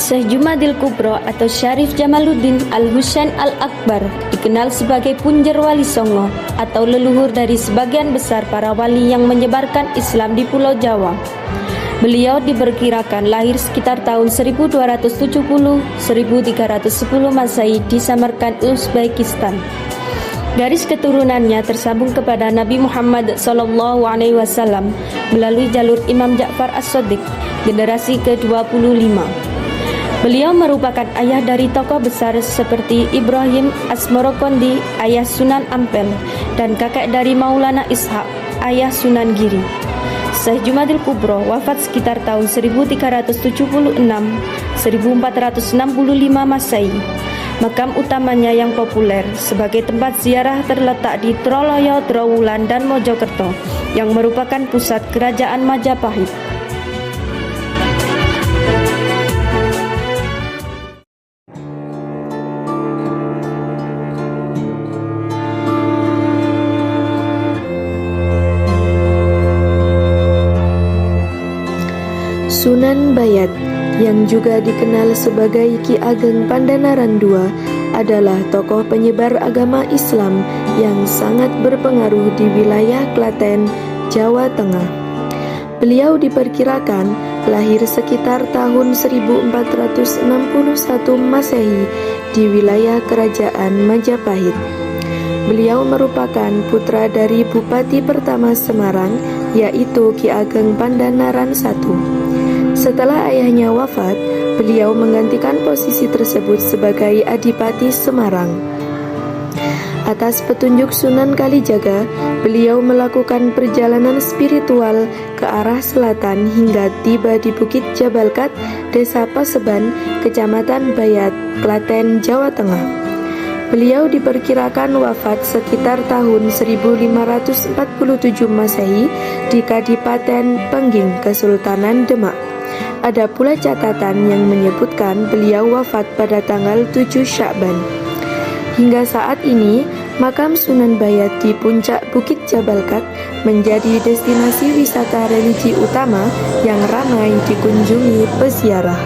Syekh Jumadil Kubro atau Syarif Jamaluddin Al-Husain Al-Akbar dikenal sebagai punjer wali Songo atau leluhur dari sebagian besar para wali yang menyebarkan Islam di Pulau Jawa. Beliau diperkirakan lahir sekitar tahun 1270-1310 Masehi di Samarkand, Uzbekistan. Garis keturunannya tersambung kepada Nabi Muhammad SAW melalui jalur Imam Ja'far As-Shadiq, generasi ke-25. Beliau merupakan ayah dari tokoh besar seperti Ibrahim Asmorokondi, ayah Sunan Ampel, dan kakek dari Maulana Ishaq, ayah Sunan Giri. Syekh Jumadil Kubro wafat sekitar tahun 1376-1465 Masehi. Makam utamanya yang populer sebagai tempat ziarah terletak di Troloyo, Trowulan, dan Mojokerto, yang merupakan pusat kerajaan Majapahit. Sunan Bayat, yang juga dikenal sebagai Ki Ageng Pandanaran II, adalah tokoh penyebar agama Islam yang sangat berpengaruh di wilayah Klaten, Jawa Tengah. Beliau diperkirakan lahir sekitar tahun 1461 Masehi di wilayah Kerajaan Majapahit. Beliau merupakan putra dari Bupati pertama Semarang, yaitu Ki Ageng Pandanaran I. Setelah ayahnya wafat, beliau menggantikan posisi tersebut sebagai Adipati Semarang. Atas petunjuk Sunan Kalijaga, beliau melakukan perjalanan spiritual ke arah selatan hingga tiba di Bukit Jabalkat, Desa Paseban, Kecamatan Bayat, Klaten, Jawa Tengah. Beliau diperkirakan wafat sekitar tahun 1547 Masehi di Kadipaten Pengging, Kesultanan Demak. Ada pula catatan yang menyebutkan beliau wafat pada tanggal 7 Sya'ban. Hingga saat ini, makam Sunan Bayat di puncak Bukit Jabalkat menjadi destinasi wisata religi utama yang ramai dikunjungi peziarah.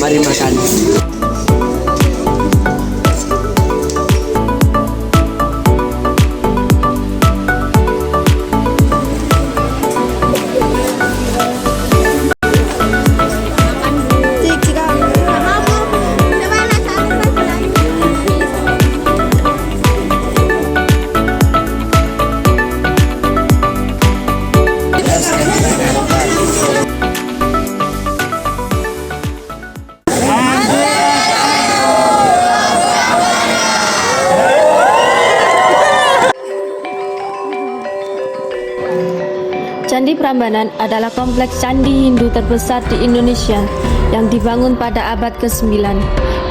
Mari makan. Candi Prambanan adalah kompleks candi Hindu terbesar di Indonesia yang dibangun pada abad ke-9,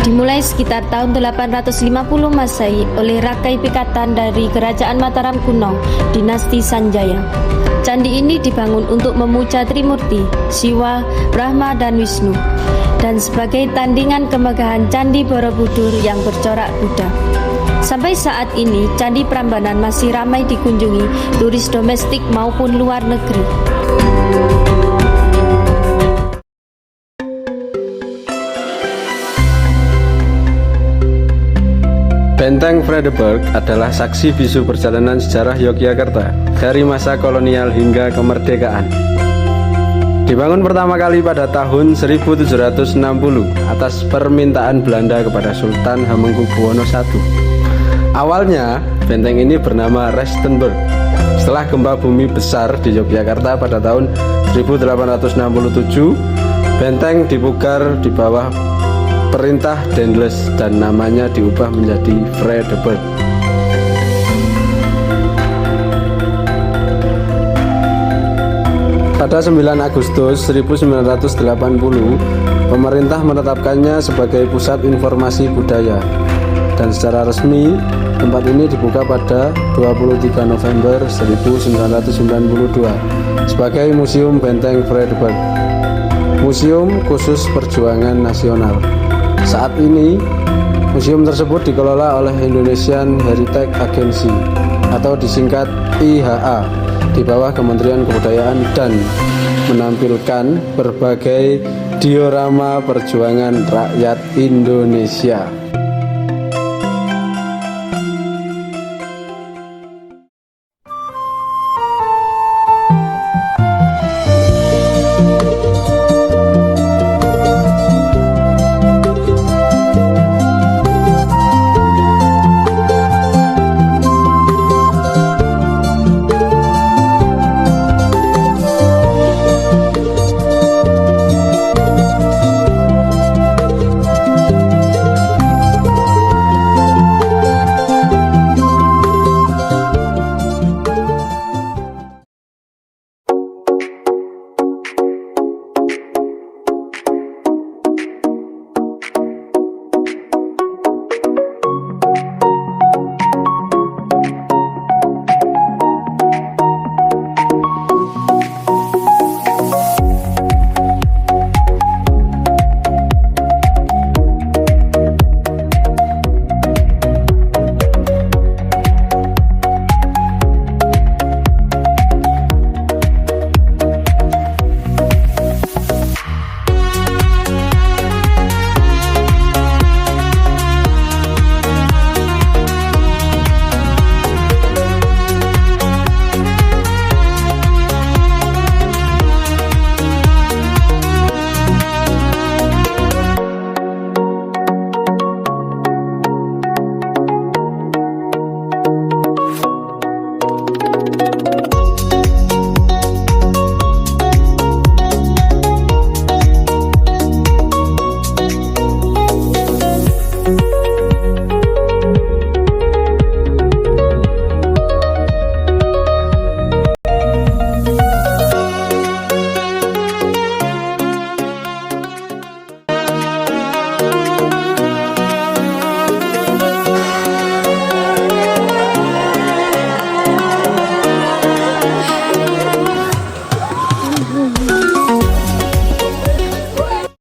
dimulai sekitar tahun 850 Masehi oleh Rakai Pikatan dari Kerajaan Mataram kuno, dinasti Sanjaya. Candi ini dibangun untuk memuja Trimurti, Siwa, Brahma, dan Wisnu, dan sebagai tandingan kemegahan Candi Borobudur yang bercorak Buddha. Sampai saat ini, Candi Prambanan masih ramai dikunjungi turis domestik maupun luar negeri. Benteng Vredenburg adalah saksi bisu perjalanan sejarah Yogyakarta dari masa kolonial hingga kemerdekaan. Dibangun pertama kali pada tahun 1760 atas permintaan Belanda kepada Sultan Hamengkubuwono I. Awalnya, benteng ini bernama Rustenburg. Setelah gempa bumi besar di Yogyakarta pada tahun 1867, benteng dipugar di bawah perintah Dendles dan namanya diubah menjadi Vredenburg. Pada 9 Agustus 1980, pemerintah menetapkannya sebagai pusat informasi budaya dan secara resmi tempat ini dibuka pada 23 November 1992 sebagai Museum Benteng Vredenburg, museum khusus perjuangan nasional. Saat ini, museum tersebut dikelola oleh Indonesian Heritage Agency atau disingkat IHA di bawah Kementerian Kebudayaan dan menampilkan berbagai diorama perjuangan rakyat Indonesia.